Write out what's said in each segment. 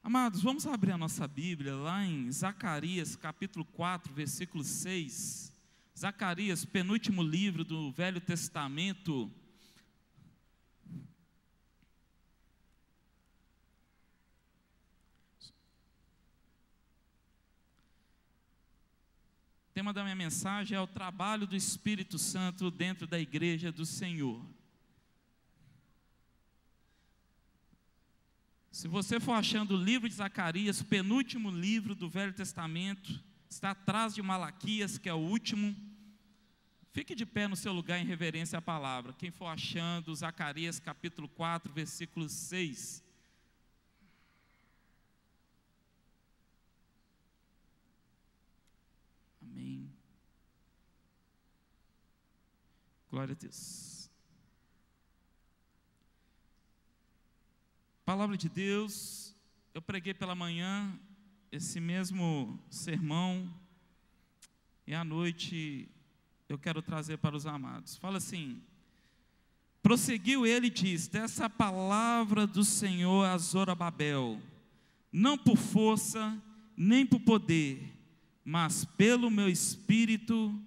Amados, vamos abrir a nossa Bíblia lá em Zacarias, capítulo 4, versículo 6. Zacarias, penúltimo livro do Velho Testamento. O tema da minha mensagem é o trabalho do Espírito Santo dentro da igreja do Senhor. Se você for achando o livro de Zacarias, penúltimo livro do Velho Testamento, está atrás de Malaquias, que é o último. Fique de pé no seu lugar em reverência à palavra. Quem for achando, Zacarias capítulo 4, versículo 6. Amém. Glória a Deus. Palavra de Deus, eu preguei pela manhã esse mesmo sermão, e à noite eu quero trazer para os amados. Fala assim: prosseguiu ele e diz: dessa palavra do Senhor a Zorobabel, não por força, nem por poder, mas pelo meu Espírito,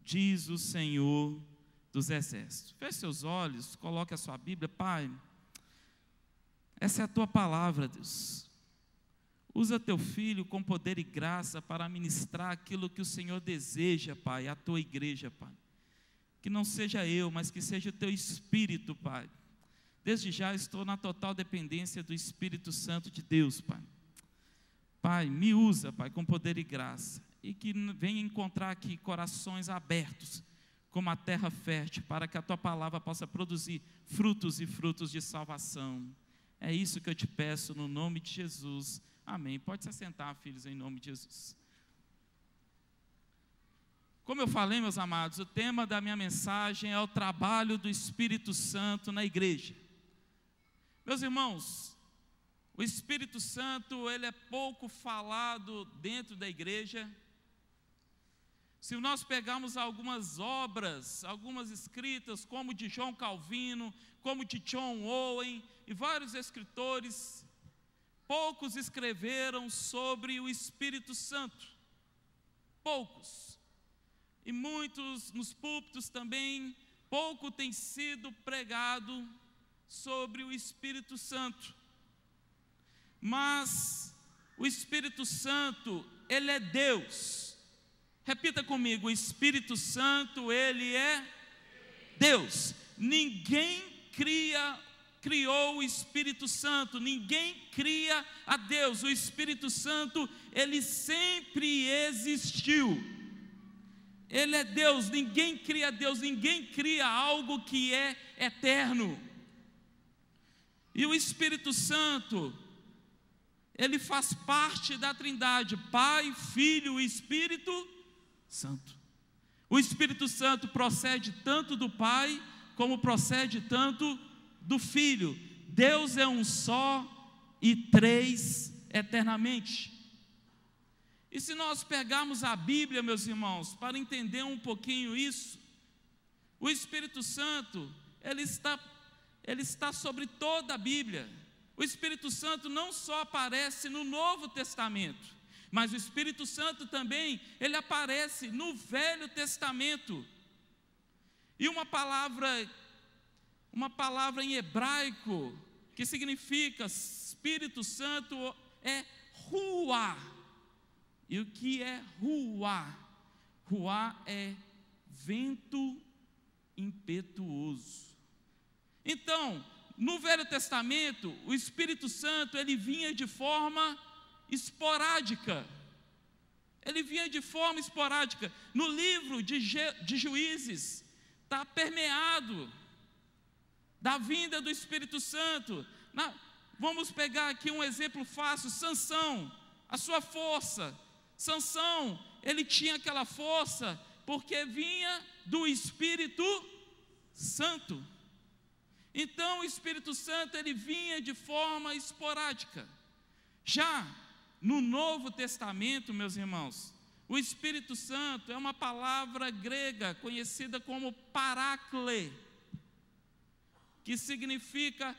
diz o Senhor dos Exércitos. Feche seus olhos, coloque a sua Bíblia. Pai, essa é a tua palavra, Deus. Usa teu filho com poder e graça para ministrar aquilo que o Senhor deseja, Pai, a tua igreja, Pai. Que não seja eu, mas que seja o teu Espírito, Pai. Desde já estou na total dependência do Espírito Santo de Deus, Pai. Pai, me usa, Pai, com poder e graça, e que venha encontrar aqui corações abertos, como a terra fértil, para que a tua palavra possa produzir frutos e frutos de salvação. É isso que eu te peço no nome de Jesus, amém. Pode se assentar, filhos, em nome de Jesus. Como eu falei, meus amados, o tema da minha mensagem é o trabalho do Espírito Santo na igreja. Meus irmãos, o Espírito Santo, ele é pouco falado dentro da igreja. Se nós pegarmos algumas obras, algumas escritas, como de João Calvino, como de John Owen, e vários escritores, poucos escreveram sobre o Espírito Santo. Poucos. E muitos nos púlpitos também, pouco tem sido pregado sobre o Espírito Santo. Mas o Espírito Santo, ele é Deus. Repita comigo: o Espírito Santo, ele é Deus. Ninguém criou o Espírito Santo, ninguém cria a Deus. O Espírito Santo, ele sempre existiu. Ele é Deus, ninguém cria Deus, ninguém cria algo que é eterno. E o Espírito Santo, ele faz parte da Trindade, Pai, Filho e Espírito Santo. O Espírito Santo procede tanto do Pai, como procede tanto do Filho. Deus é um só e três eternamente. E se nós pegarmos a Bíblia, meus irmãos, para entender um pouquinho isso, o Espírito Santo, ele está sobre toda a Bíblia. O Espírito Santo não só aparece no Novo Testamento, mas o Espírito Santo também, ele aparece no Velho Testamento. E uma palavra em hebraico, que significa Espírito Santo, é Ruá. E o que é Ruá? Ruá é vento impetuoso. Então, no Velho Testamento, o Espírito Santo, ele vinha de forma esporádica. Ele vinha de forma esporádica. No livro de Juízes, está permeado da vinda do Espírito Santo. Vamos pegar aqui um exemplo fácil: Sansão, a sua força. Sansão, ele tinha aquela força porque vinha do Espírito Santo. Então o Espírito Santo, ele vinha de forma esporádica. Já no Novo Testamento, meus irmãos, o Espírito Santo é uma palavra grega conhecida como paráclise, que significa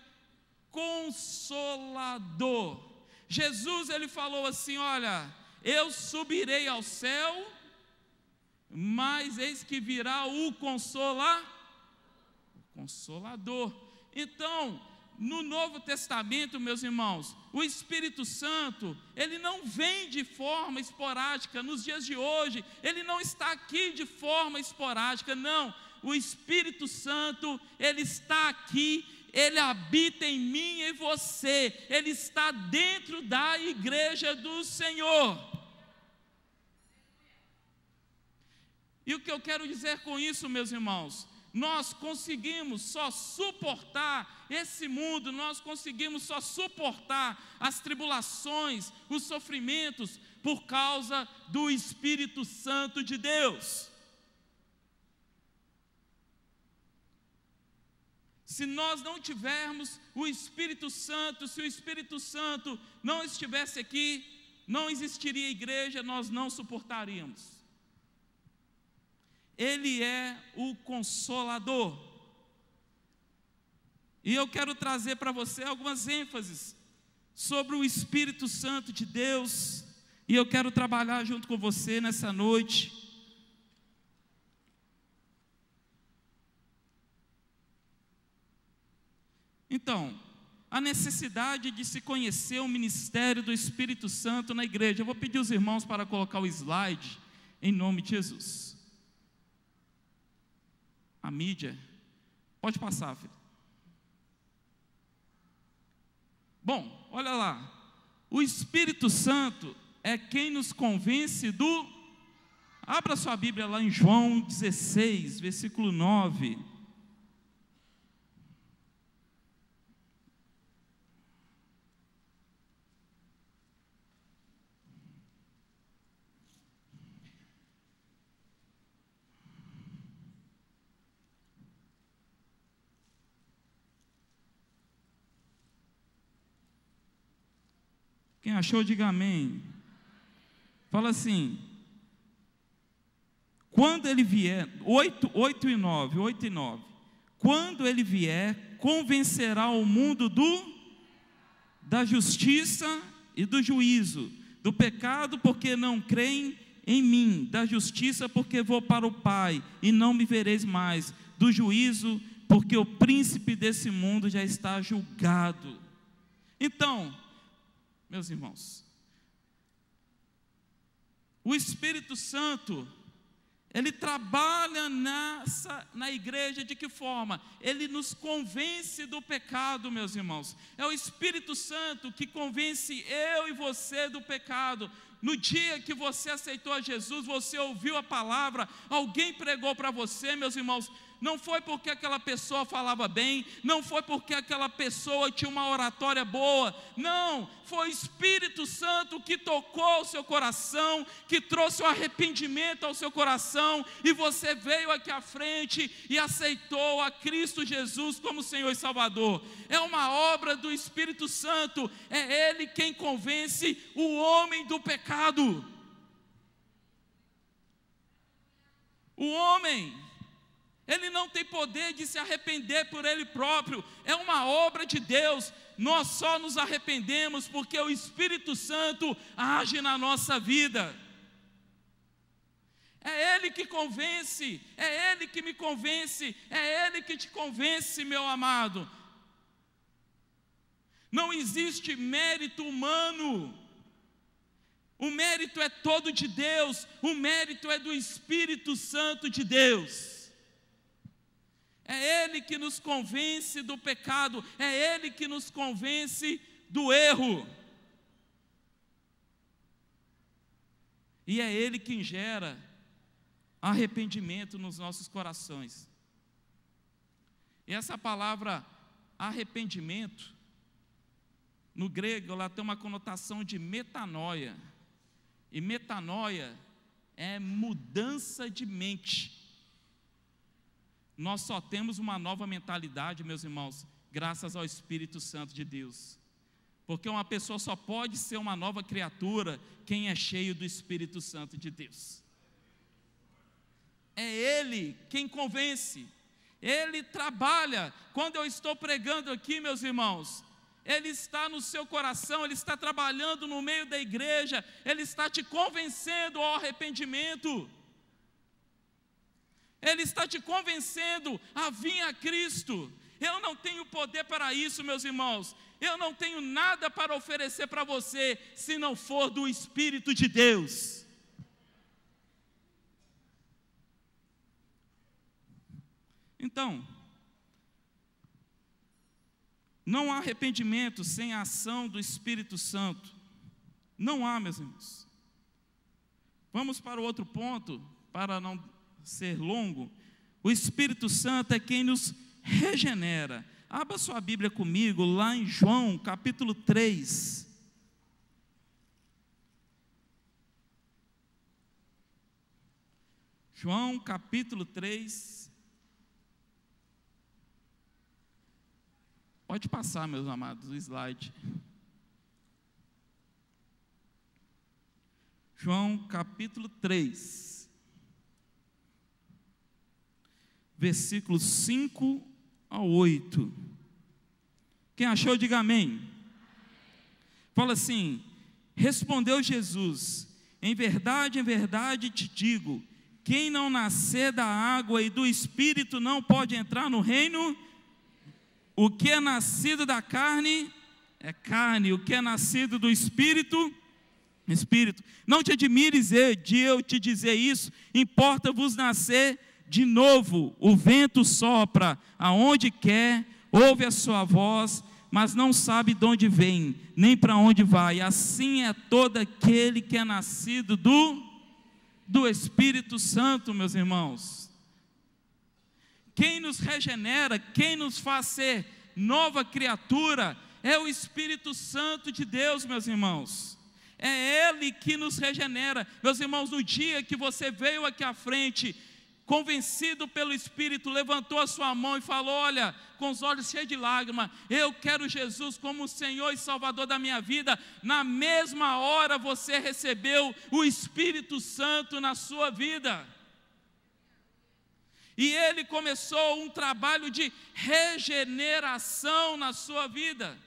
consolador. Jesus, ele falou assim: olha, eu subirei ao céu, mas eis que virá o Consolador. Então, no Novo Testamento, meus irmãos, o Espírito Santo, ele não vem de forma esporádica. Nos dias de hoje, ele não está aqui de forma esporádica, não. O Espírito Santo, ele está aqui, ele habita em mim e em você, ele está dentro da igreja do Senhor. E o que eu quero dizer com isso, meus irmãos? Nós conseguimos só suportar esse mundo, nós conseguimos só suportar as tribulações, os sofrimentos, por causa do Espírito Santo de Deus. Se nós não tivermos o Espírito Santo, se o Espírito Santo não estivesse aqui, não existiria igreja, nós não suportaríamos. Ele é o Consolador. E eu quero trazer para você algumas ênfases sobre o Espírito Santo de Deus, e eu quero trabalhar junto com você nessa noite. Então, a necessidade de se conhecer o ministério do Espírito Santo na igreja. Eu vou pedir os irmãos para colocar o slide, em nome de Jesus. A mídia, pode passar, filho. Bom, olha lá, o Espírito Santo é quem nos convence abra sua Bíblia lá em João 16, versículo 9. Quem achou, diga amém. Fala assim: quando ele vier, 8 e 9, quando ele vier, convencerá o mundo da justiça e do juízo, do pecado porque não creem em mim, da justiça porque vou para o Pai e não me vereis mais, do juízo porque o príncipe desse mundo já está julgado. Então, meus irmãos, o Espírito Santo, ele trabalha na igreja de que forma? Ele nos convence do pecado, meus irmãos. É o Espírito Santo que convence eu e você do pecado. No dia que você aceitou a Jesus, você ouviu a palavra, alguém pregou para você, meus irmãos. Não foi porque aquela pessoa falava bem, não foi porque aquela pessoa tinha uma oratória boa, não, foi o Espírito Santo que tocou o seu coração, que trouxe o arrependimento ao seu coração, e você veio aqui à frente e aceitou a Cristo Jesus como Senhor e Salvador. É uma obra do Espírito Santo, é Ele quem convence o homem do pecado. O homem, ele não tem poder de se arrepender por ele próprio, é uma obra de Deus. Nós só nos arrependemos porque o Espírito Santo age na nossa vida. É Ele que convence, é Ele que me convence, é Ele que te convence, meu amado. Não existe mérito humano, o mérito é todo de Deus, o mérito é do Espírito Santo de Deus. É Ele que nos convence do pecado, é Ele que nos convence do erro. E é Ele quem gera arrependimento nos nossos corações. E essa palavra arrependimento, no grego, ela tem uma conotação de metanoia. E metanoia é mudança de mente. Nós só temos uma nova mentalidade, meus irmãos, graças ao Espírito Santo de Deus. Porque uma pessoa só pode ser uma nova criatura quem é cheio do Espírito Santo de Deus. É Ele quem convence, Ele trabalha. Quando eu estou pregando aqui, meus irmãos, Ele está no seu coração, Ele está trabalhando no meio da igreja, Ele está te convencendo ao arrependimento, Ele está te convencendo a vir a Cristo. Eu não tenho poder para isso, meus irmãos, eu não tenho nada para oferecer para você, se não for do Espírito de Deus. Então, não há arrependimento sem a ação do Espírito Santo. Não há, meus irmãos. Vamos para o outro ponto, para não ser longo. O Espírito Santo é quem nos regenera. Abra sua Bíblia comigo, lá em João, capítulo 3. João, capítulo 3. Pode passar, meus amados, o slide. João capítulo 3, versículos 5 a 8. Quem achou, diga amém. Fala assim: respondeu Jesus: em verdade te digo, quem não nascer da água e do Espírito não pode entrar no reino. O que é nascido da carne é carne, o que é nascido do Espírito, Espírito. Não te admires de eu te dizer isso, importa-vos nascer de novo. O vento sopra aonde quer, ouve a sua voz, mas não sabe de onde vem, nem para onde vai. Assim é todo aquele que é nascido do Espírito Santo, meus irmãos. Quem nos regenera, quem nos faz ser nova criatura, é o Espírito Santo de Deus, meus irmãos. É Ele que nos regenera. Meus irmãos, no dia que você veio aqui à frente, convencido pelo Espírito, levantou a sua mão e falou: olha, com os olhos cheios de lágrimas, eu quero Jesus como Senhor e Salvador da minha vida. Na mesma hora você recebeu o Espírito Santo na sua vida. E Ele começou um trabalho de regeneração na sua vida.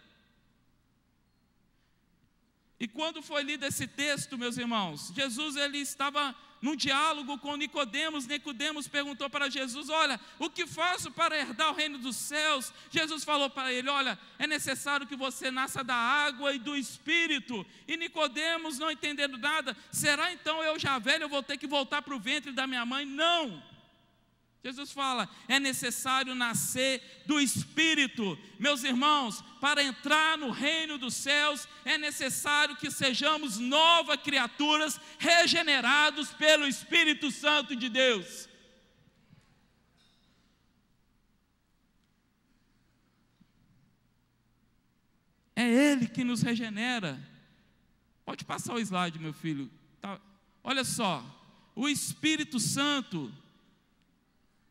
E quando foi lido esse texto, meus irmãos, Jesus ele estava num diálogo com Nicodemos. Nicodemos perguntou para Jesus: olha, o que faço para herdar o reino dos céus? Jesus falou para ele: olha, é necessário que você nasça da água e do Espírito. E Nicodemos, não entendendo nada: será então eu já velho, eu vou ter que voltar para o ventre da minha mãe? Não. Jesus fala: é necessário nascer do Espírito. Meus irmãos, para entrar no reino dos céus, é necessário que sejamos novas criaturas, regenerados pelo Espírito Santo de Deus. É Ele que nos regenera. Pode passar o slide, meu filho. Tá. Olha só, o Espírito Santo,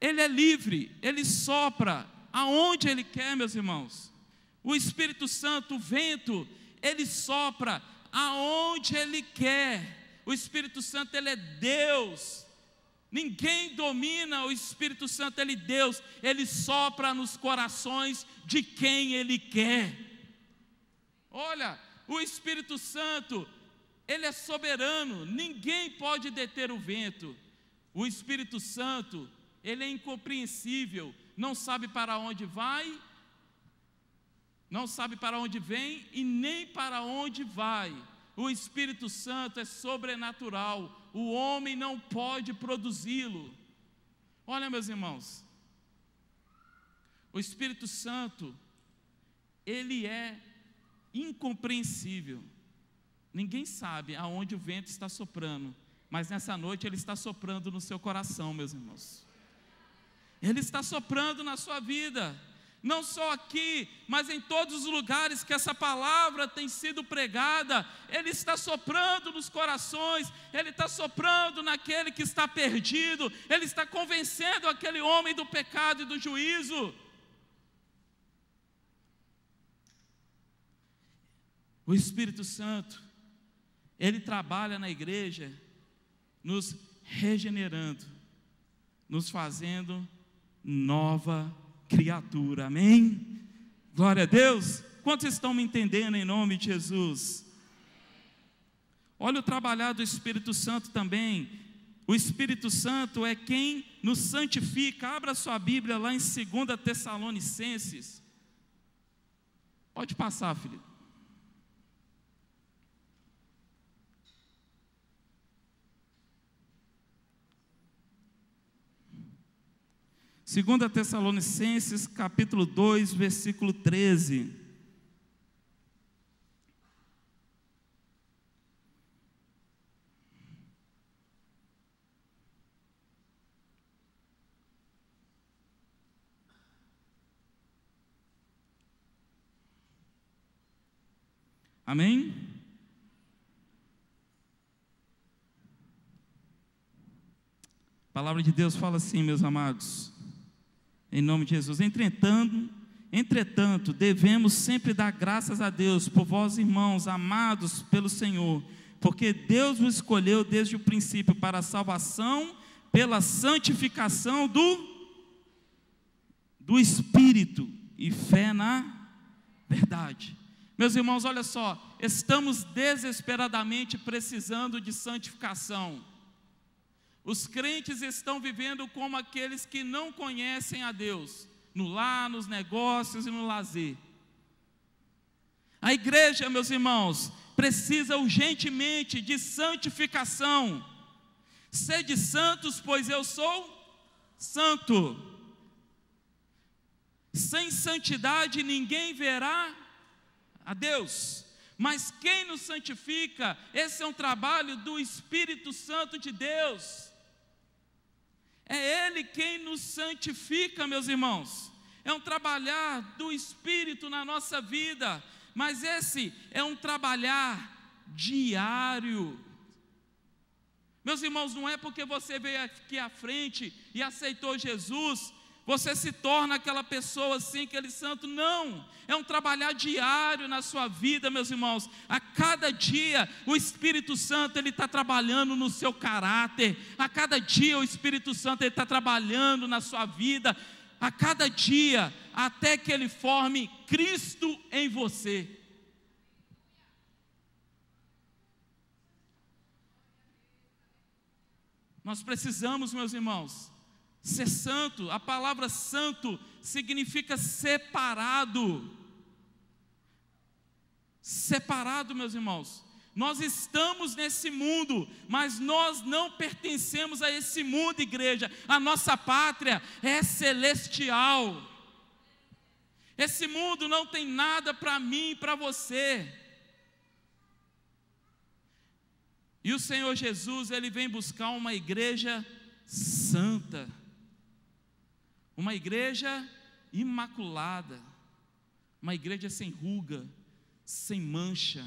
Ele é livre, Ele sopra aonde Ele quer, meus irmãos. O Espírito Santo, o vento, Ele sopra aonde Ele quer. O Espírito Santo, Ele é Deus. Ninguém domina o Espírito Santo, Ele é Deus. Ele sopra nos corações de quem Ele quer. Olha, o Espírito Santo, Ele é soberano. Ninguém pode deter o vento. O Espírito Santo, Ele é incompreensível, não sabe para onde vai, não sabe para onde vem e nem para onde vai. O Espírito Santo é sobrenatural, o homem não pode produzi-lo. Olha, meus irmãos, o Espírito Santo, ele é incompreensível. Ninguém sabe aonde o vento está soprando, mas nessa noite ele está soprando no seu coração, meus irmãos. Ele está soprando na sua vida, não só aqui, mas em todos os lugares que essa palavra tem sido pregada. Ele está soprando nos corações, Ele está soprando naquele que está perdido, Ele está convencendo aquele homem do pecado e do juízo. O Espírito Santo, Ele trabalha na igreja, nos regenerando, nos fazendo nova criatura, amém? Glória a Deus. Quantos estão me entendendo em nome de Jesus? Olha o trabalhar do Espírito Santo também. O Espírito Santo é quem nos santifica. Abra sua Bíblia lá em 2 Tessalonicenses. Pode passar, filho. 2 Tessalonicenses, capítulo 2, versículo 13. Amém? A palavra de Deus fala assim, meus amados, em nome de Jesus. Entretanto, devemos sempre dar graças a Deus por vós, irmãos, amados pelo Senhor, porque Deus vos escolheu desde o princípio para a salvação, pela santificação do Espírito e fé na verdade. Meus irmãos, olha só, estamos desesperadamente precisando de santificação. Os crentes estão vivendo como aqueles que não conhecem a Deus, no lar, nos negócios e no lazer. A igreja, meus irmãos, precisa urgentemente de santificação. Sede santos, pois eu sou santo. Sem santidade ninguém verá a Deus. Mas quem nos santifica? Esse é um trabalho do Espírito Santo de Deus. É Ele quem nos santifica, meus irmãos. É um trabalhar do Espírito na nossa vida, mas esse é um trabalhar diário. Meus irmãos, não é porque você veio aqui à frente e aceitou Jesus, você se torna aquela pessoa assim, aquele santo. Não, é um trabalhar diário na sua vida, meus irmãos. A cada dia o Espírito Santo ele está trabalhando no seu caráter. A cada dia o Espírito Santo ele está trabalhando na sua vida. A cada dia, até que ele forme Cristo em você. Nós precisamos, meus irmãos, ser santo. A palavra santo significa separado. Separado, meus irmãos. Nós estamos nesse mundo, mas nós não pertencemos a esse mundo, igreja. A nossa pátria é celestial. Esse mundo não tem nada para mim e para você. E o Senhor Jesus, Ele vem buscar uma igreja santa. Uma igreja imaculada, uma igreja sem ruga, sem mancha.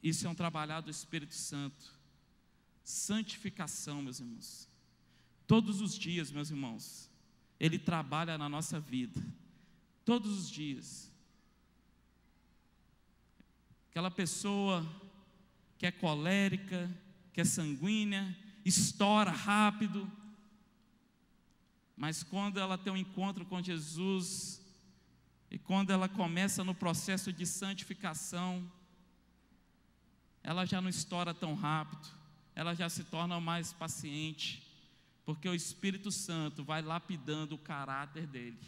Isso é um trabalhar do Espírito Santo. Santificação, meus irmãos. Todos os dias, meus irmãos, Ele trabalha na nossa vida. Todos os dias. Aquela pessoa que é colérica, que é sanguínea, estoura rápido, mas quando ela tem um encontro com Jesus, e quando ela começa no processo de santificação, ela já não estoura tão rápido, ela já se torna mais paciente, porque o Espírito Santo vai lapidando o caráter dele,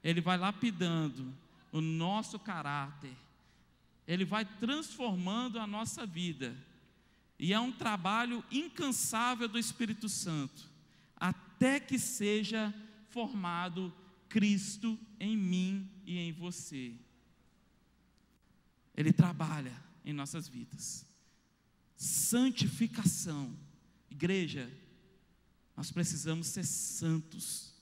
ele vai lapidando o nosso caráter, ele vai transformando a nossa vida. E é um trabalho incansável do Espírito Santo, até que seja formado Cristo em mim e em você. Ele trabalha em nossas vidas. Santificação. Igreja, nós precisamos ser santos.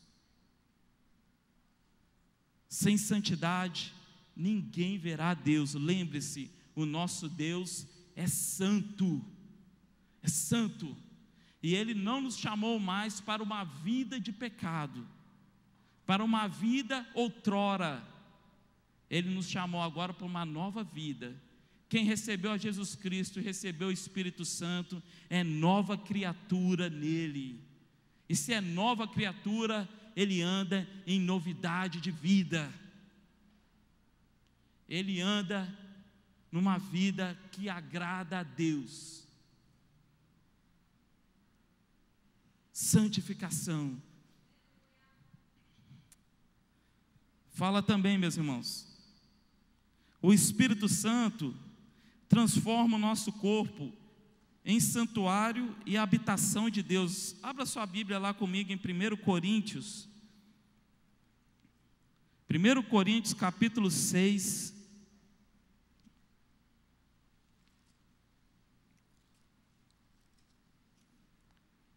Sem santidade, ninguém verá a Deus. Lembre-se, o nosso Deus é santo. É santo, e Ele não nos chamou mais para uma vida de pecado, para uma vida outrora. Ele nos chamou agora para uma nova vida. Quem recebeu a Jesus Cristo e recebeu o Espírito Santo é nova criatura nele. E se é nova criatura, ele anda em novidade de vida. Ele anda numa vida que agrada a Deus. Santificação. Fala também, meus irmãos, o Espírito Santo transforma o nosso corpo em santuário e habitação de Deus. Abra sua Bíblia lá comigo em 1 Coríntios. 1 Coríntios capítulo 6.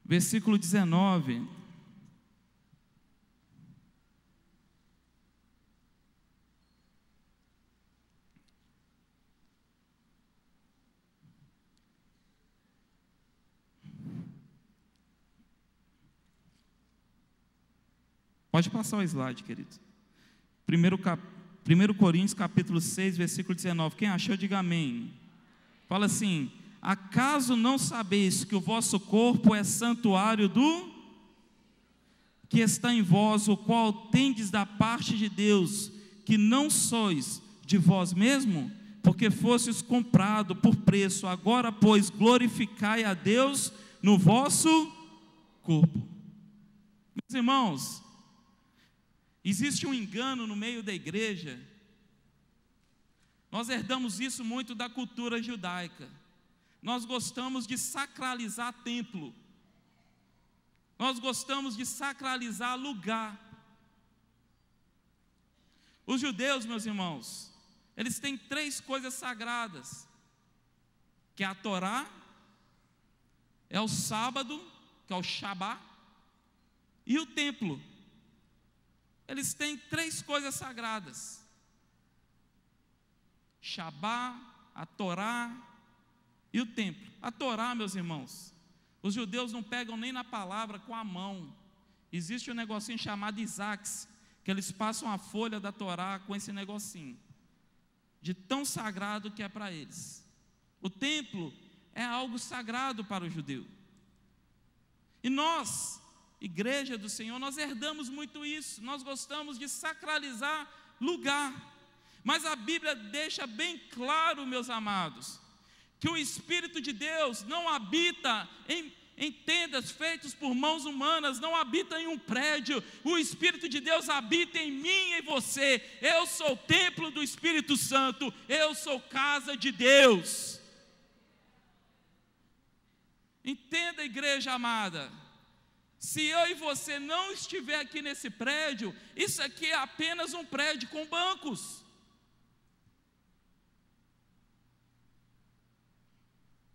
Versículo 19. Pode passar o slide, querido. 1 Coríntios capítulo 6, versículo 19. Quem achou, diga amém. Fala assim: acaso não sabeis que o vosso corpo é santuário do que está em vós, o qual tendes da parte de Deus, que não sois de vós mesmo, porque fostes comprado por preço. Agora, pois, glorificai a Deus no vosso corpo. Meus irmãos, existe um engano no meio da igreja. Nós herdamos isso muito da cultura judaica. Nós gostamos de sacralizar templo. Nós gostamos de sacralizar lugar. Os judeus, meus irmãos, eles têm 3 coisas sagradas, que é a Torá, é o sábado, que é o Shabá, e o templo. Eles têm 3 coisas sagradas: Shabá, a Torá e o templo. A Torá, meus irmãos, os judeus não pegam nem na palavra com a mão. Existe um negocinho chamado Isaques, que eles passam a folha da Torá com esse negocinho, de tão sagrado que é para eles. O templo é algo sagrado para o judeu. E nós, igreja do Senhor, nós herdamos muito isso. Nós gostamos de sacralizar lugar. Mas a Bíblia deixa bem claro, meus amados, que o Espírito de Deus não habita em tendas feitas por mãos humanas, não habita em um prédio. O Espírito de Deus habita em mim e em você. Eu sou o templo do Espírito Santo, eu sou casa de Deus. Entenda, igreja amada, se eu e você não estiver aqui nesse prédio, isso aqui é apenas um prédio com bancos.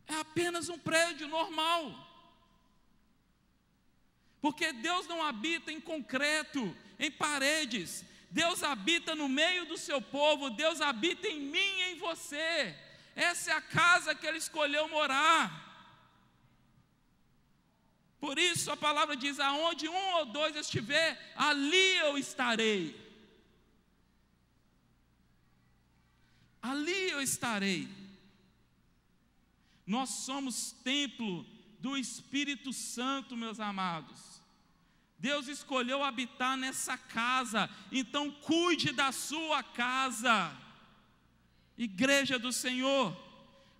É apenas um prédio normal. Porque Deus não habita em concreto, em paredes. Deus habita no meio do seu povo. Deus habita em mim e em você. Essa é a casa que Ele escolheu morar. Por isso a palavra diz: aonde 1 ou 2 estiver, ali eu estarei. Ali eu estarei. Nós somos templo do Espírito Santo, meus amados. Deus escolheu habitar nessa casa, então cuide da sua casa. Igreja do Senhor,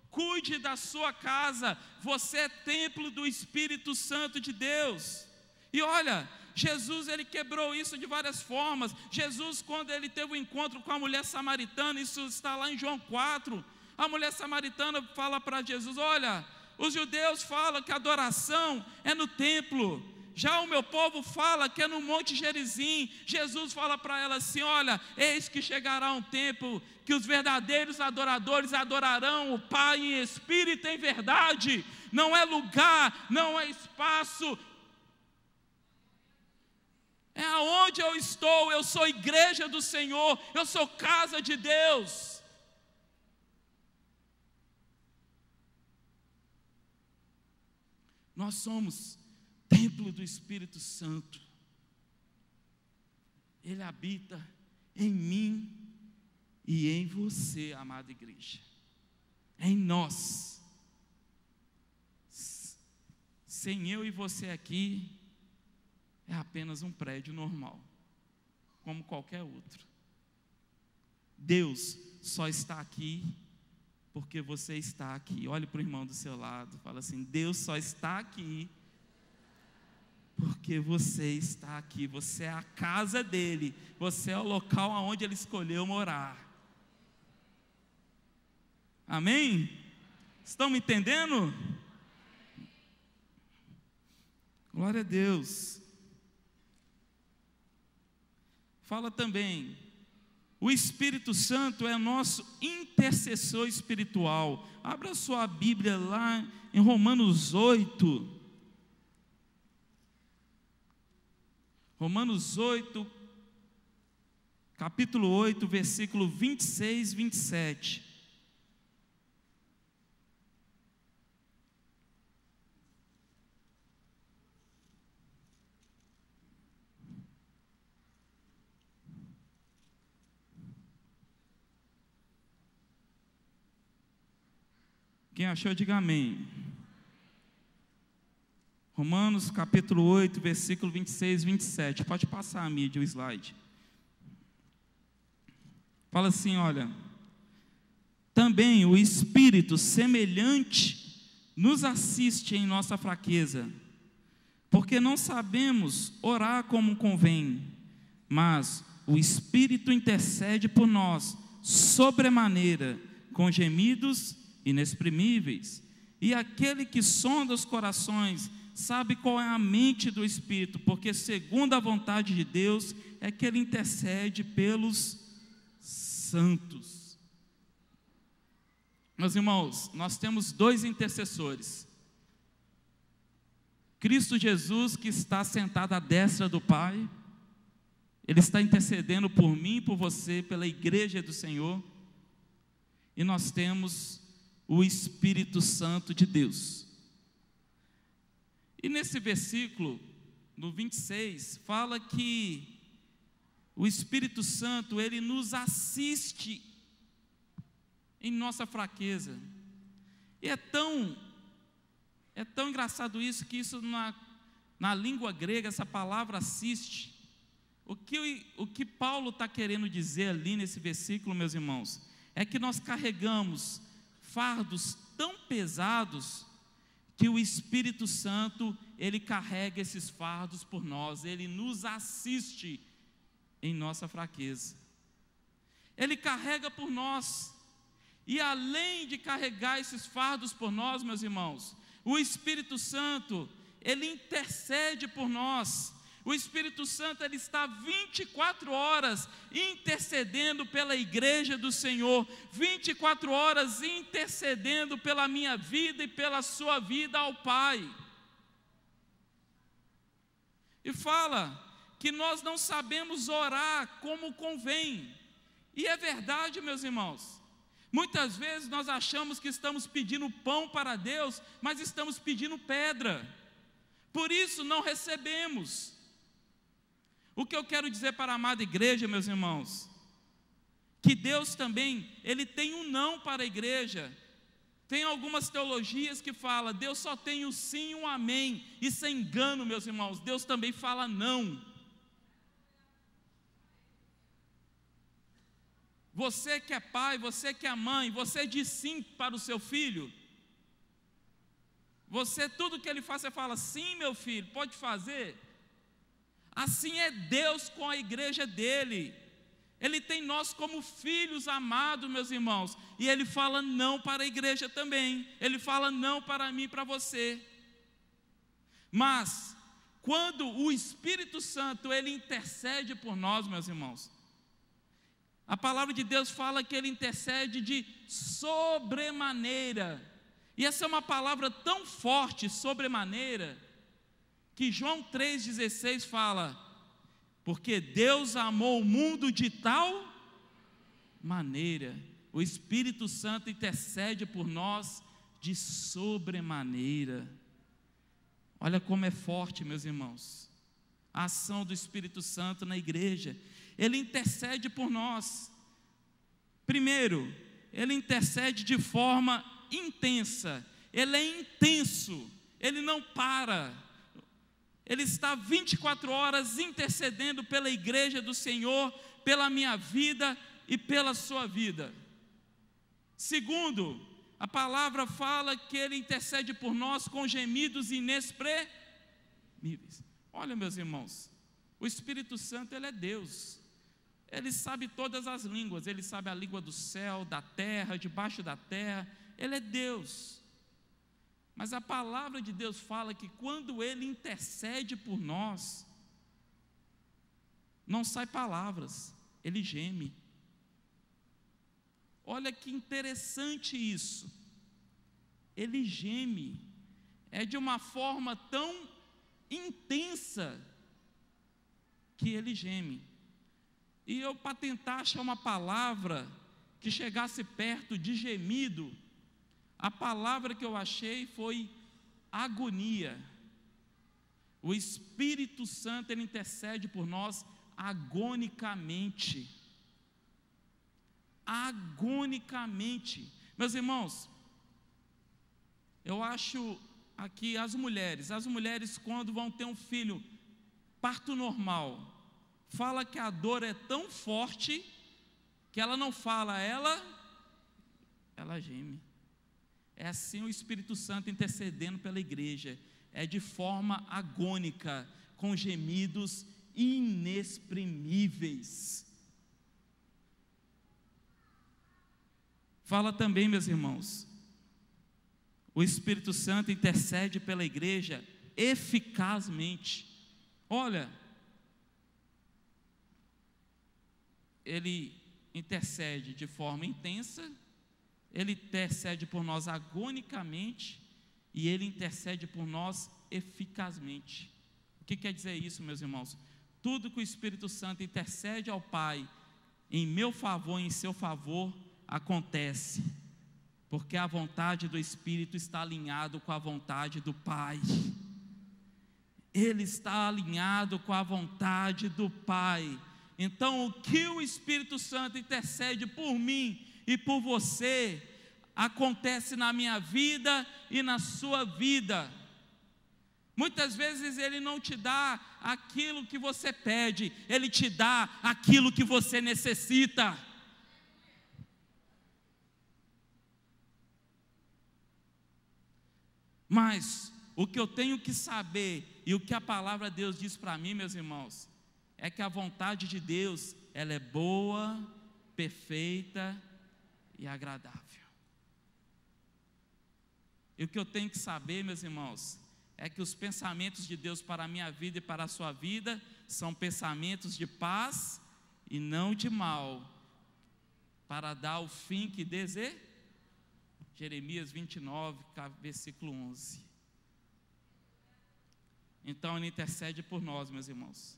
cuide da sua casa. Você é templo do Espírito Santo de Deus. E olha, Jesus, ele quebrou isso de várias formas. Jesus, quando ele teve um encontro com a mulher samaritana, isso está lá em João 4, a mulher samaritana fala para Jesus: olha, os judeus falam que a adoração é no templo, já o meu povo fala que é no Monte Gerizim. Jesus fala para ela assim: olha, eis que chegará um tempo que os verdadeiros adoradores adorarão o Pai em espírito e em verdade. Não é lugar, não é espaço, é aonde eu estou. Eu sou igreja do Senhor, eu sou casa de Deus. Nós somos templo do Espírito Santo. Ele habita em mim e em você, amada igreja. Em nós. Sem eu e você aqui, é apenas um prédio normal, como qualquer outro. Deus só está aqui porque você está aqui. Olhe para o irmão do seu lado, fala assim: Deus só está aqui porque você está aqui. Você é a casa dele, você é o local aonde ele escolheu morar. Amém? Estão me entendendo? Glória a Deus. Fala também, o Espírito Santo é nosso intercessor espiritual. Abra sua Bíblia lá em Romanos 8. Romanos 8, capítulo 8, versículo 26 e 27. Quem achou, diga amém. Romanos capítulo 8, versículo 26 e 27. Pode passar a mídia, o slide. Fala assim, olha: também o Espírito semelhante nos assiste em nossa fraqueza, porque não sabemos orar como convém, mas o Espírito intercede por nós sobremaneira, com gemidos inexprimíveis. E aquele que sonda os corações sabe qual é a mente do Espírito, porque segundo a vontade de Deus é que ele intercede pelos santos. Meus irmãos, nós temos dois intercessores: Cristo Jesus, que está sentado à destra do Pai, ele está intercedendo por mim e por você, pela igreja do Senhor. E nós temos o Espírito Santo de Deus. E nesse versículo, no 26, fala que o Espírito Santo, ele nos assiste em nossa fraqueza. E é tão engraçado isso, que isso na língua grega, essa palavra assiste, o que Paulo está querendo dizer ali nesse versículo, meus irmãos, é que nós carregamos fardos tão pesados, que o Espírito Santo, ele carrega esses fardos por nós, ele nos assiste em nossa fraqueza, ele carrega por nós, e além de carregar esses fardos por nós, meus irmãos, o Espírito Santo, ele intercede por nós. O Espírito Santo, ele está 24 horas intercedendo pela igreja do Senhor, 24 horas intercedendo pela minha vida e pela sua vida ao Pai. E fala que nós não sabemos orar como convém, e é verdade, meus irmãos. Muitas vezes nós achamos que estamos pedindo pão para Deus, mas estamos pedindo pedra, por isso não recebemos. O que eu quero dizer para a amada igreja, meus irmãos, que Deus também, ele tem um não para a igreja. Tem algumas teologias que falam, Deus só tem o sim e um amém. Isso é engano, meus irmãos, Deus também fala não. Você que é pai, você que é mãe, você diz sim para o seu filho? Você, tudo que ele faz, você fala, sim meu filho, pode fazer? Assim é Deus com a igreja dele. Ele tem nós como filhos amados, meus irmãos, e ele fala não para a igreja também, ele fala não para mim e para você. Mas, quando o Espírito Santo, ele intercede por nós, meus irmãos, a palavra de Deus fala que ele intercede de sobremaneira, e essa é uma palavra tão forte, sobremaneira, que João 3,16 fala, porque Deus amou o mundo de tal maneira, o Espírito Santo intercede por nós de sobremaneira. Olha como é forte, meus irmãos, a ação do Espírito Santo na igreja. Ele intercede por nós. Primeiro, ele intercede de forma intensa, ele é intenso, ele não para. Ele está 24 horas intercedendo pela igreja do Senhor, pela minha vida e pela sua vida. Segundo, a palavra fala que Ele intercede por nós com gemidos inexprimíveis. Olha, meus irmãos, o Espírito Santo, Ele é Deus. Ele sabe todas as línguas, Ele sabe a língua do céu, da terra, debaixo da terra. Ele é Deus. Mas a palavra de Deus fala que quando Ele intercede por nós, não sai palavras, Ele geme. Olha que interessante isso. Ele geme. É de uma forma tão intensa que Ele geme. E eu, para tentar achar uma palavra que chegasse perto de gemido, a palavra que eu achei foi agonia. O Espírito Santo, Ele intercede por nós agonicamente. Agonicamente. Meus irmãos, eu acho aqui as mulheres quando vão ter um filho, parto normal, fala que a dor é tão forte que ela não fala, ela geme. É assim o Espírito Santo intercedendo pela igreja, é de forma agônica, com gemidos inexprimíveis. Fala também, meus irmãos, o Espírito Santo intercede pela igreja eficazmente. Olha, Ele intercede de forma intensa, Ele intercede por nós agonicamente e Ele intercede por nós eficazmente. O que quer dizer isso, meus irmãos? Tudo que o Espírito Santo intercede ao Pai em meu favor, em seu favor, acontece, porque a vontade do Espírito está alinhado com a vontade do Pai. Ele está alinhado com a vontade do Pai. Então, o que o Espírito Santo intercede por mim e por você, acontece na minha vida e na sua vida. Muitas vezes Ele não te dá aquilo que você pede, Ele te dá aquilo que você necessita. Mas o que eu tenho que saber e o que a palavra de Deus diz para mim, meus irmãos, é que a vontade de Deus, ela é boa, perfeita e agradável. E o que eu tenho que saber, meus irmãos, é que os pensamentos de Deus para a minha vida e para a sua vida são pensamentos de paz e não de mal, para dar o fim que deseja. Jeremias 29, versículo 11. Então Ele intercede por nós, meus irmãos,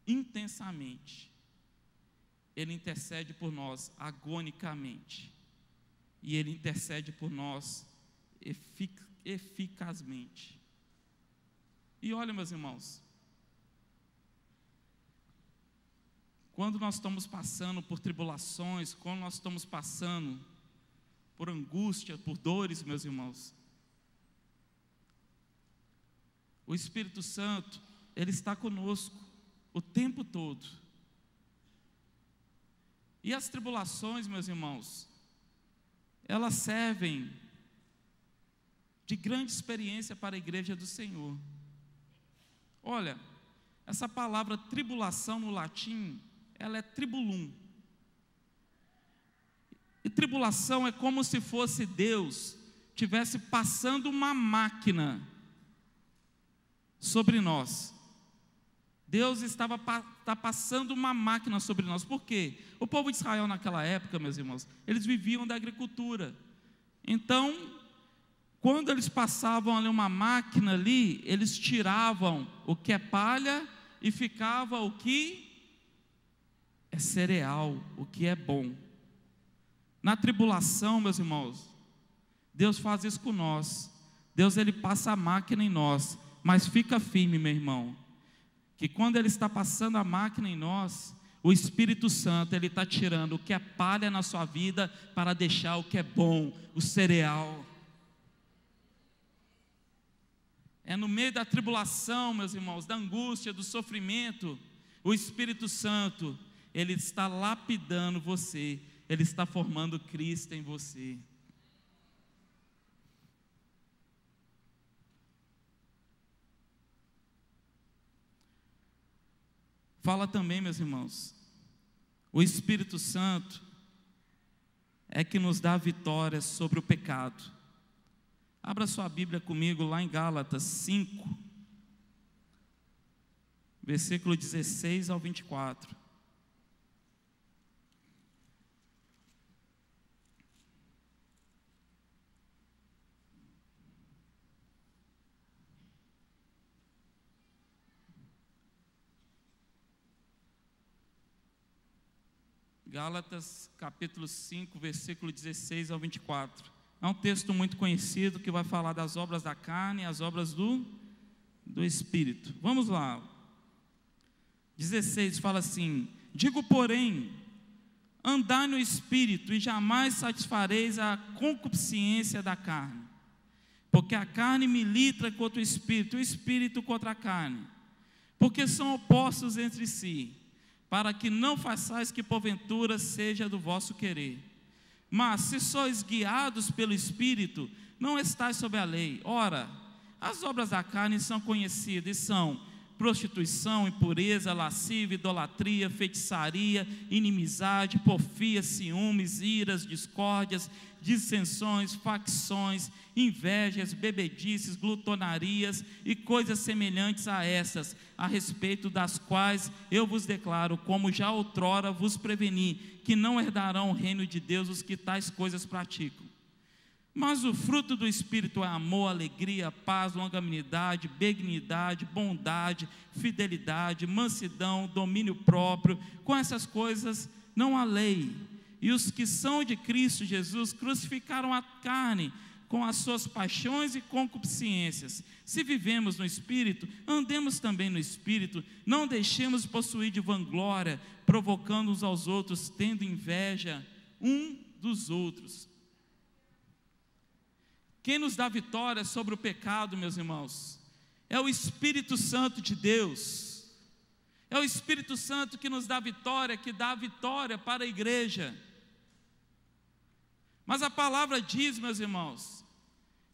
intensamente. Ele intercede por nós agonicamente. E Ele intercede por nós eficazmente. E olha, meus irmãos, quando nós estamos passando por tribulações, quando nós estamos passando por angústia, por dores, meus irmãos, o Espírito Santo, Ele está conosco o tempo todo. E as tribulações, meus irmãos, elas servem de grande experiência para a igreja do Senhor. Olha, essa palavra tribulação no latim, ela é tribulum. E tribulação é como se fosse Deus tivesse passando uma máquina sobre nós. Deus está passando uma máquina sobre nós. Por quê? O povo de Israel naquela época, meus irmãos, eles viviam da agricultura. Então, quando eles passavam ali uma máquina ali, eles tiravam o que é palha e ficava o que é cereal, o que é bom. Na tribulação, meus irmãos, Deus faz isso com nós. Deus, Ele passa a máquina em nós. Mas fica firme, meu irmão, que quando Ele está passando a máquina em nós, o Espírito Santo, Ele está tirando o que é palha na sua vida para deixar o que é bom, o cereal. É no meio da tribulação, meus irmãos, da angústia, do sofrimento, o Espírito Santo, ele está lapidando você, ele está formando Cristo em você. Fala também, meus irmãos, o Espírito Santo é que nos dá vitória sobre o pecado. Abra sua Bíblia comigo lá em Gálatas 5, versículo 16 ao 24. Gálatas capítulo 5, versículo 16 ao 24. É um texto muito conhecido que vai falar das obras da carne e as obras do Espírito. Vamos lá. 16 fala assim: digo, porém, andai no Espírito e jamais satisfareis a concupiscência da carne. Porque a carne milita contra o Espírito, o Espírito contra a carne. Porque são opostos entre si, para que não façais que porventura seja do vosso querer. Mas se sois guiados pelo Espírito, não estáis sob a lei. Ora, as obras da carne são conhecidas e são prostituição, impureza, lascívia, idolatria, feitiçaria, inimizade, porfia, ciúmes, iras, discórdias, dissensões, facções, invejas, bebedices, glutonarias e coisas semelhantes a essas, a respeito das quais eu vos declaro, como já outrora vos preveni, que não herdarão o reino de Deus os que tais coisas praticam. Mas o fruto do Espírito é amor, alegria, paz, longanimidade, benignidade, bondade, fidelidade, mansidão, domínio próprio. Com essas coisas não há lei. E os que são de Cristo Jesus crucificaram a carne com as suas paixões e concupiscências. Se vivemos no Espírito, andemos também no Espírito. Não deixemos de possuir de vanglória, provocando uns aos outros, tendo inveja um dos outros. Quem nos dá vitória sobre o pecado, meus irmãos, é o Espírito Santo de Deus. É o Espírito Santo que nos dá vitória, que dá vitória para a igreja. Mas a palavra diz, meus irmãos,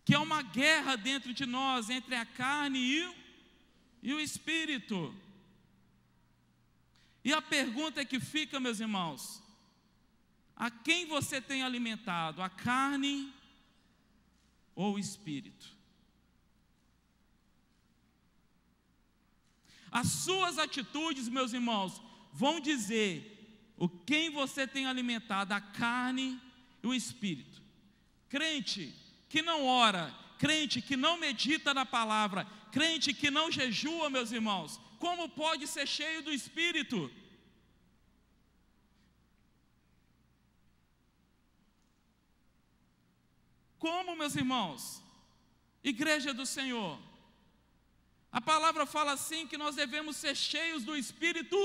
que há uma guerra dentro de nós, entre a carne e o Espírito. E a pergunta que fica, meus irmãos, a quem você tem alimentado, a carne ou o Espírito? As suas atitudes, meus irmãos, vão dizer o quem você tem alimentado, a carne e o Espírito. Crente que não ora, crente que não medita na palavra, crente que não jejua, meus irmãos, como pode ser cheio do Espírito? Como, meus irmãos? Igreja do Senhor, a palavra fala assim, que nós devemos ser cheios do Espírito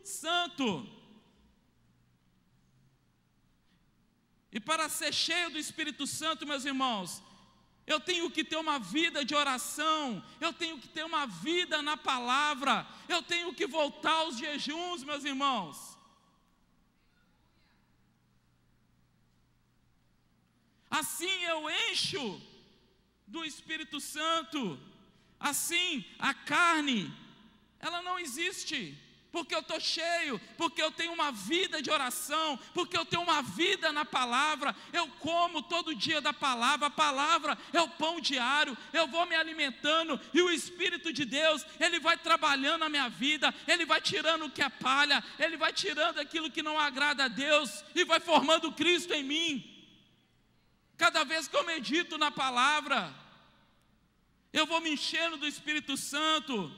Santo. E para ser cheio do Espírito Santo, meus irmãos, eu tenho que ter uma vida de oração, eu tenho que ter uma vida na palavra, eu tenho que voltar aos jejuns, meus irmãos. Assim eu encho do Espírito Santo. Assim a carne, ela não existe, porque eu estou cheio, porque eu tenho uma vida de oração, porque eu tenho uma vida na palavra, eu como todo dia da palavra, a palavra é o pão diário, eu vou me alimentando, e o Espírito de Deus, Ele vai trabalhando na minha vida, Ele vai tirando o que é palha, Ele vai tirando aquilo que não agrada a Deus, e vai formando Cristo em mim. Cada vez que eu medito na palavra, eu vou me enchendo do Espírito Santo.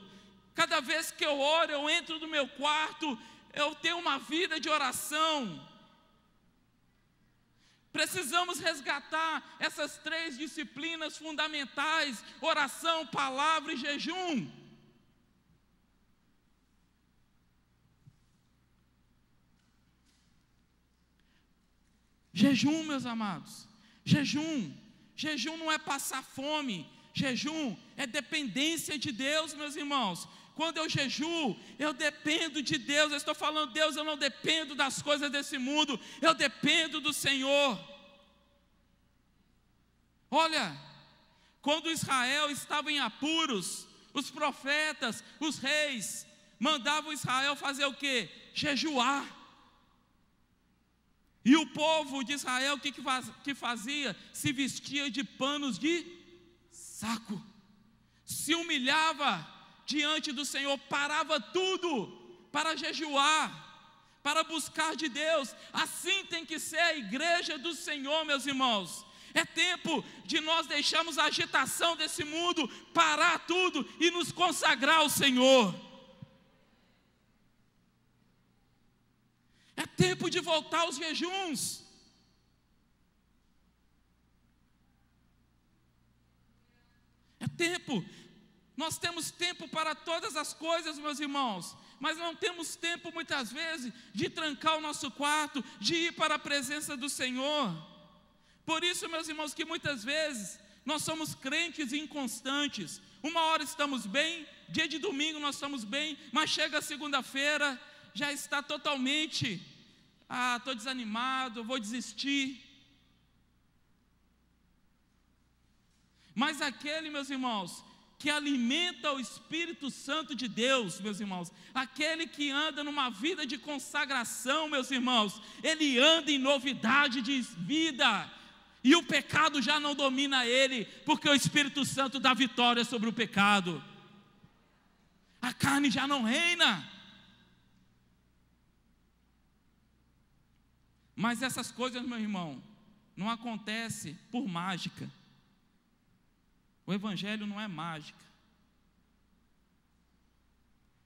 Cada vez que eu oro, eu entro no meu quarto, eu tenho uma vida de oração. Precisamos resgatar essas 3 disciplinas fundamentais: oração, palavra e jejum. Jejum, meus amados, jejum não é passar fome, Jejum é dependência de Deus, meus irmãos. Quando eu jejuo, eu dependo de Deus. Eu estou falando, Deus, eu não dependo das coisas desse mundo, eu dependo do Senhor. Olha, quando Israel estava em apuros, os profetas, os reis, mandavam Israel fazer o quê? Jejuar. E o povo de Israel, o que fazia? Se vestia de panos de saco, se humilhava diante do Senhor, parava tudo para jejuar, para buscar de Deus. Assim tem que ser a igreja do Senhor, meus irmãos. É tempo de nós deixarmos a agitação desse mundo, parar tudo e nos consagrar ao Senhor. É tempo de voltar aos jejuns. É tempo. Nós temos tempo para todas as coisas, meus irmãos, mas não temos tempo muitas vezes de trancar o nosso quarto, de ir para a presença do Senhor. Por isso, meus irmãos, que muitas vezes nós somos crentes inconstantes. Uma hora estamos bem, dia de domingo nós estamos bem, mas chega a segunda-feira, já está totalmente, estou desanimado, vou desistir. Mas aquele, meus irmãos, que alimenta o Espírito Santo de Deus, meus irmãos, aquele que anda numa vida de consagração, meus irmãos, ele anda em novidade de vida, e o pecado já não domina ele, porque o Espírito Santo dá vitória sobre o pecado, a carne já não reina. Mas essas coisas, meu irmão, não acontecem por mágica. O Evangelho não é mágica.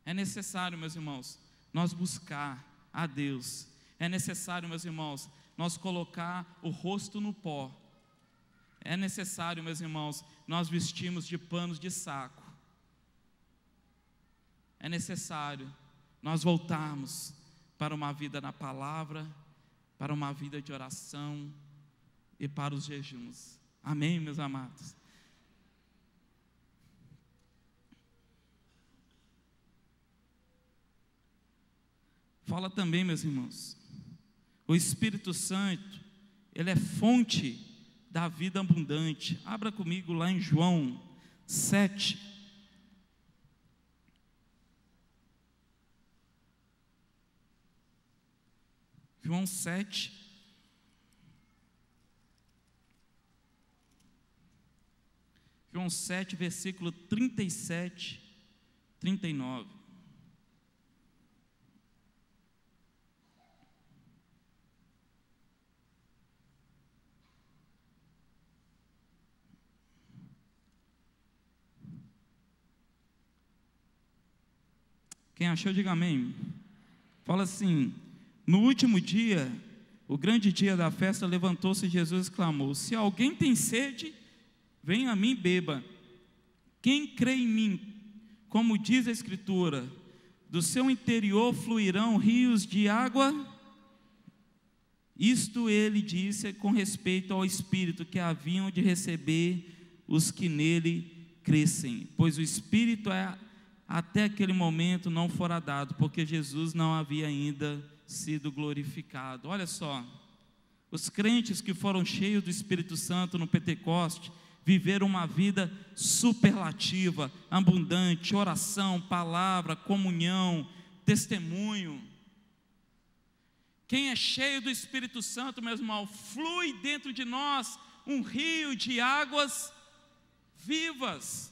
É necessário, meus irmãos, nós buscar a Deus. É necessário, meus irmãos, nós colocar o rosto no pó. É necessário, meus irmãos, nós vestirmos de panos de saco. É necessário nós voltarmos para uma vida na palavra, para uma vida de oração e para os jejuns. Amém, meus amados? Fala também, meus irmãos, o Espírito Santo, ele é fonte da vida abundante. Abra comigo lá em João 7. João 7. João 7, versículo 37, 39. Quem achou, diga amém. Fala assim: no último dia, o grande dia da festa, levantou-se Jesus e clamou: se alguém tem sede, venha a mim e beba. Quem crê em mim, como diz a Escritura, do seu interior fluirão rios de água. Isto ele disse com respeito ao Espírito que haviam de receber os que nele crescem, pois o Espírito até aquele momento não fora dado, porque Jesus não havia ainda sido glorificado. Olha só, os crentes que foram cheios do Espírito Santo no Pentecoste, viveram uma vida superlativa, abundante, oração, palavra, comunhão, testemunho. Quem é cheio do Espírito Santo, meu irmão, flui dentro de nós um rio de águas vivas.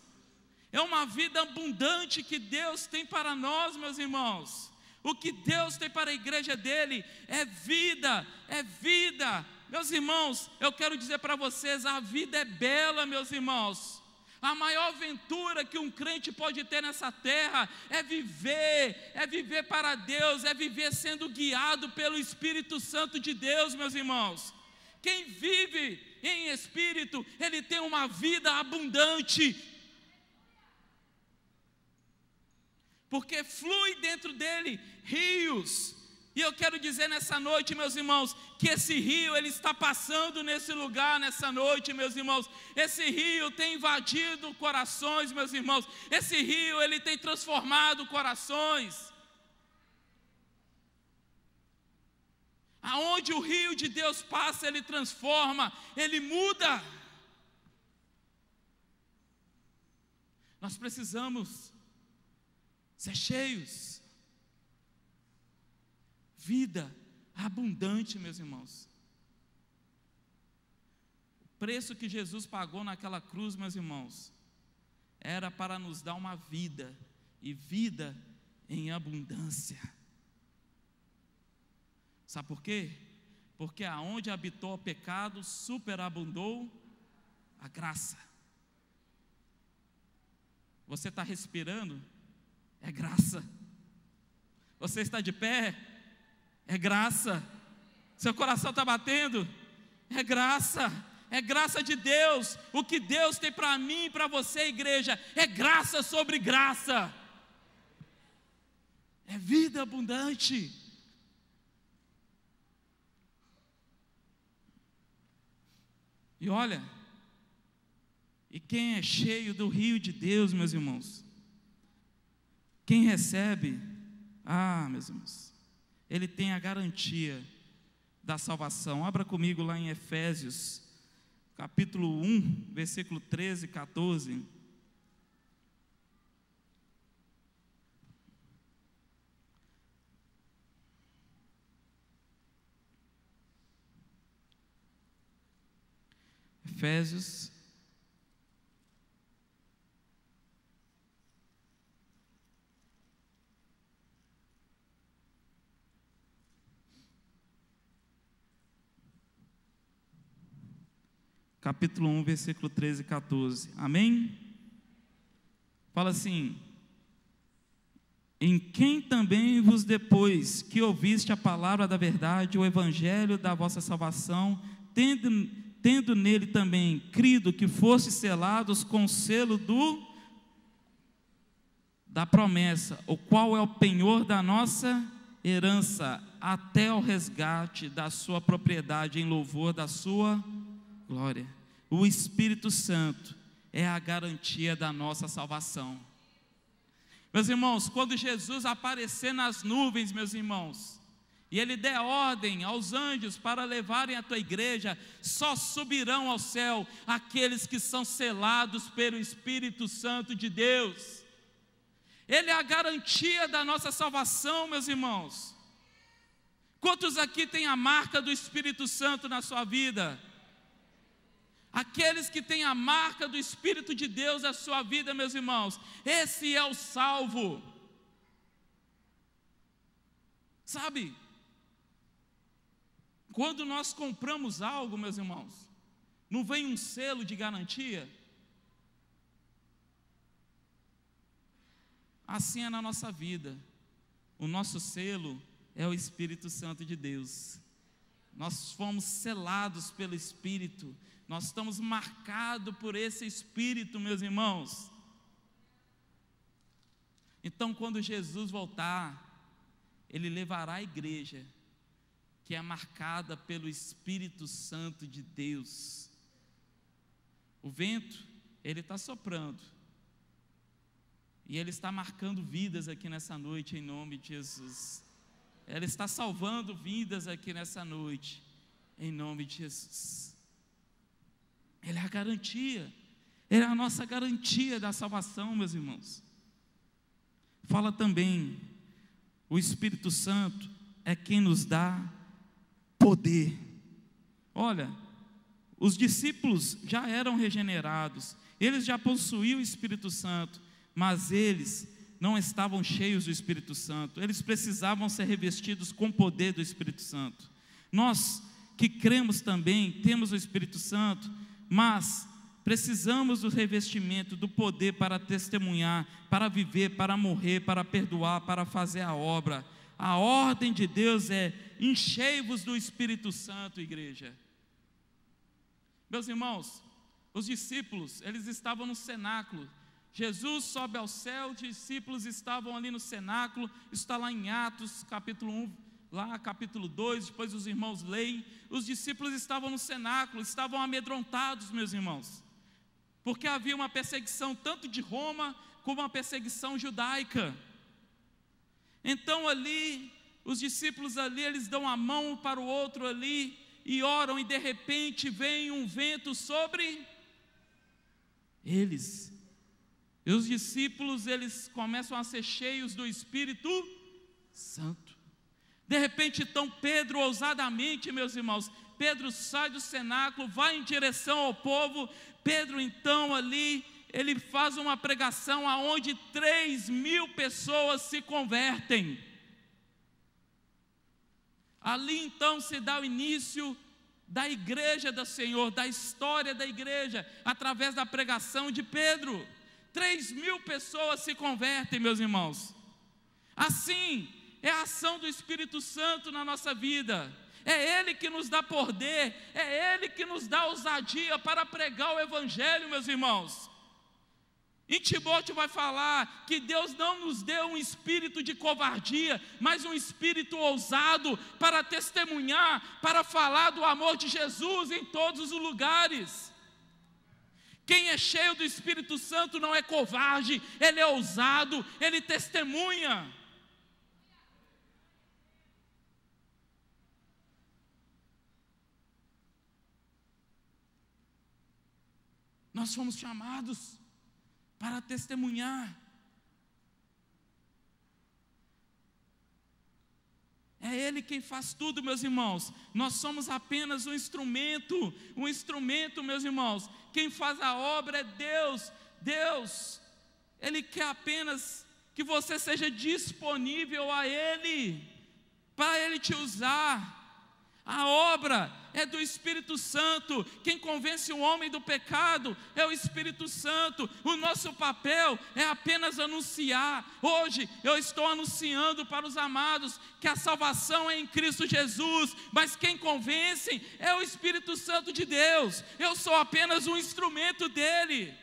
É uma vida abundante que Deus tem para nós, meus irmãos. O que Deus tem para a igreja dele é vida, é vida. Meus irmãos, eu quero dizer para vocês, a vida é bela, meus irmãos. A maior aventura que um crente pode ter nessa terra é viver para Deus, é viver sendo guiado pelo Espírito Santo de Deus, meus irmãos. Quem vive em Espírito, ele tem uma vida abundante, porque flui dentro dele rios, E eu quero dizer nessa noite, meus irmãos, que esse rio, ele está passando nesse lugar, nessa noite, meus irmãos. Esse rio tem invadido corações, meus irmãos. Esse rio, ele tem transformado corações. Aonde o rio de Deus passa, ele transforma, ele muda. Nós precisamos ser cheios. Vida abundante, meus irmãos. O preço que Jesus pagou naquela cruz, meus irmãos, era para nos dar uma vida, e vida em abundância. Sabe por quê? Porque aonde habitou o pecado, superabundou a graça. Você está respirando? É graça. Você está de pé? É graça. Seu coração está batendo? É graça. É graça de Deus. O que Deus tem para mim e para você, igreja, é graça sobre graça. É vida abundante. E olha, e quem é cheio do rio de Deus, meus irmãos, quem recebe, meus irmãos, ele tem a garantia da salvação. Abra comigo lá em Efésios, capítulo 1, versículo 13 e 14. Efésios, capítulo 1, versículo 13 e 14, amém? Fala assim: em quem também vos depois que ouviste a palavra da verdade, o evangelho da vossa salvação, tendo nele também crido, que fosse selados com o selo da promessa, o qual é o penhor da nossa herança, até o resgate da sua propriedade, em louvor da sua glória. O Espírito Santo é a garantia da nossa salvação. Meus irmãos, quando Jesus aparecer nas nuvens, meus irmãos, e Ele der ordem aos anjos para levarem a tua igreja, só subirão ao céu aqueles que são selados pelo Espírito Santo de Deus. Ele é a garantia da nossa salvação, meus irmãos. Quantos aqui têm a marca do Espírito Santo na sua vida? Aqueles que têm a marca do Espírito de Deus na sua vida, meus irmãos, esse é o salvo. Sabe? Quando nós compramos algo, meus irmãos, não vem um selo de garantia? Assim é na nossa vida. O nosso selo é o Espírito Santo de Deus. Nós fomos selados pelo Espírito. Nós estamos marcados por esse Espírito, meus irmãos. Então, quando Jesus voltar, Ele levará a igreja, que é marcada pelo Espírito Santo de Deus. O vento, ele está soprando, e ele está marcando vidas aqui nessa noite, em nome de Jesus. Ele está salvando vidas aqui nessa noite, em nome de Jesus. Ele é a garantia, Ele é a nossa garantia da salvação, meus irmãos. Fala também, o Espírito Santo é quem nos dá poder. Olha, os discípulos já eram regenerados, eles já possuíam o Espírito Santo, mas eles não estavam cheios do Espírito Santo, eles precisavam ser revestidos com o poder do Espírito Santo. Nós que cremos também, temos o Espírito Santo, mas precisamos do revestimento, do poder para testemunhar, para viver, para morrer, para perdoar, para fazer a obra. A ordem de Deus é: enchei-vos do Espírito Santo, igreja. Meus irmãos, os discípulos, eles estavam no cenáculo. Jesus sobe ao céu, os discípulos estavam ali no cenáculo. Isso está lá em Atos, capítulo 1, lá capítulo 2, depois os irmãos leem, os discípulos estavam no cenáculo, estavam amedrontados, meus irmãos, porque havia uma perseguição tanto de Roma, como uma perseguição judaica. Então ali, os discípulos ali, eles dão a mão para o outro ali, e oram, e de repente vem um vento sobre eles, e os discípulos, eles começam a ser cheios do Espírito Santo. De repente, então, Pedro, ousadamente, meus irmãos, Pedro sai do cenáculo, vai em direção ao povo. Pedro, então, ali, ele faz uma pregação aonde 3.000 pessoas se convertem. Ali, então, se dá o início da igreja do Senhor, da história da igreja, através da pregação de Pedro. 3.000 pessoas se convertem, meus irmãos. Assim, é a ação do Espírito Santo na nossa vida. É Ele que nos dá poder, é Ele que nos dá ousadia para pregar o Evangelho, meus irmãos. Em Timóteo vai falar que Deus não nos deu um espírito de covardia, mas um espírito ousado para testemunhar, para falar do amor de Jesus em todos os lugares. Quem é cheio do Espírito Santo não é covarde, ele é ousado, ele testemunha. Nós fomos chamados para testemunhar. É Ele quem faz tudo, meus irmãos. Nós somos apenas um instrumento, meus irmãos. Quem faz a obra é Deus. Deus, Ele quer apenas que você seja disponível a Ele, para Ele te usar. A obra é do Espírito Santo. Quem convence o homem do pecado é o Espírito Santo. O nosso papel é apenas anunciar. Hoje eu estou anunciando para os amados que a salvação é em Cristo Jesus, mas quem convence é o Espírito Santo de Deus. Eu sou apenas um instrumento dele.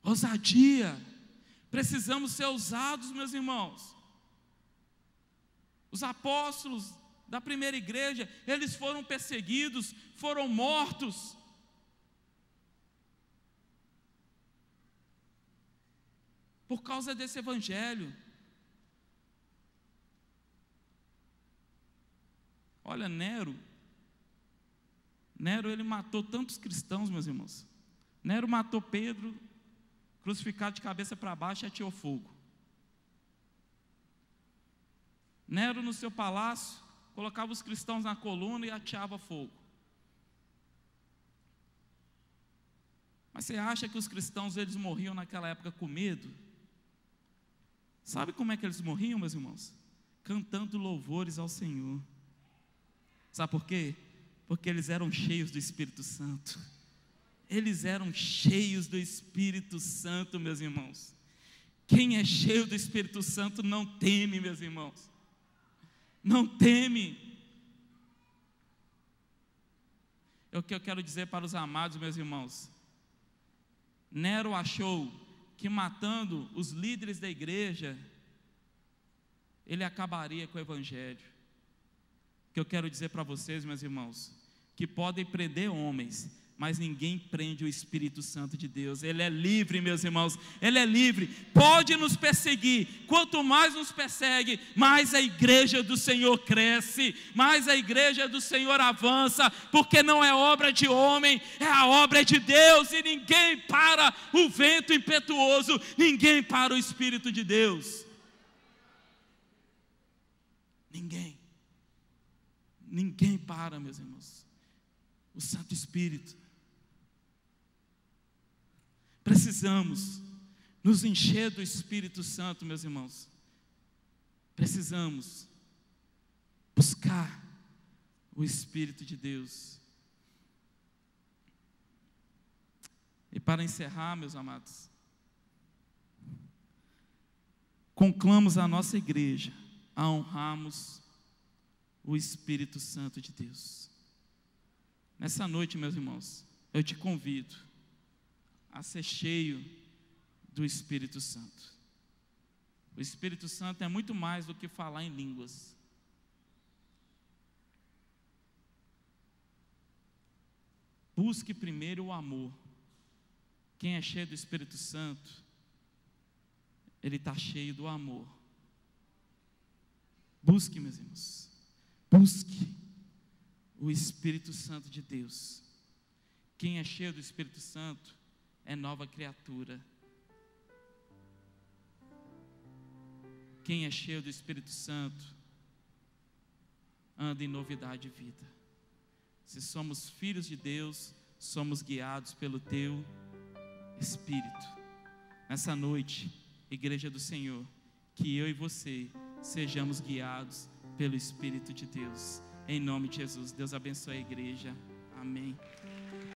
Ousadia. Precisamos ser ousados, meus irmãos. Os apóstolos da primeira igreja, eles foram perseguidos, foram mortos. Por causa desse evangelho. Olha, Nero, ele matou tantos cristãos, meus irmãos. Nero matou Pedro, crucificado de cabeça para baixo, e ateou fogo. Nero, no seu palácio, colocava os cristãos na coluna e ateava fogo. Mas você acha que os cristãos, eles morriam naquela época com medo? Sabe como é que eles morriam, meus irmãos? Cantando louvores ao Senhor. Sabe por quê? Porque eles eram cheios do Espírito Santo. Eles eram cheios do Espírito Santo, meus irmãos. Quem é cheio do Espírito Santo não teme, meus irmãos. Não teme. É o que eu quero dizer para os amados, meus irmãos. Nero achou que matando os líderes da igreja, ele acabaria com o evangelho. O que eu quero dizer para vocês, meus irmãos, que podem prender homens, mas ninguém prende o Espírito Santo de Deus. Ele é livre, meus irmãos, Ele é livre. Pode nos perseguir, quanto mais nos persegue, mais a igreja do Senhor cresce, mais a igreja do Senhor avança, porque não é obra de homem, é a obra de Deus, e ninguém para o vento impetuoso, ninguém para o Espírito de Deus. Ninguém para, meus irmãos. O Santo Espírito. Precisamos nos encher do Espírito Santo, meus irmãos. Precisamos buscar o Espírito de Deus. E para encerrar, meus amados, conclamos a nossa igreja a honrarmos o Espírito Santo de Deus. Nessa noite, meus irmãos, eu te convido a ser cheio do Espírito Santo. O Espírito Santo é muito mais do que falar em línguas. Busque primeiro o amor. Quem é cheio do Espírito Santo, ele está cheio do amor. Busque, meus irmãos, busque o Espírito Santo de Deus. Quem é cheio do Espírito Santo é nova criatura. Quem é cheio do Espírito Santo anda em novidade de vida. Se somos filhos de Deus, somos guiados pelo Teu Espírito. Nessa noite, Igreja do Senhor, que eu e você sejamos guiados pelo Espírito de Deus. Em nome de Jesus, Deus abençoe a igreja. Amém.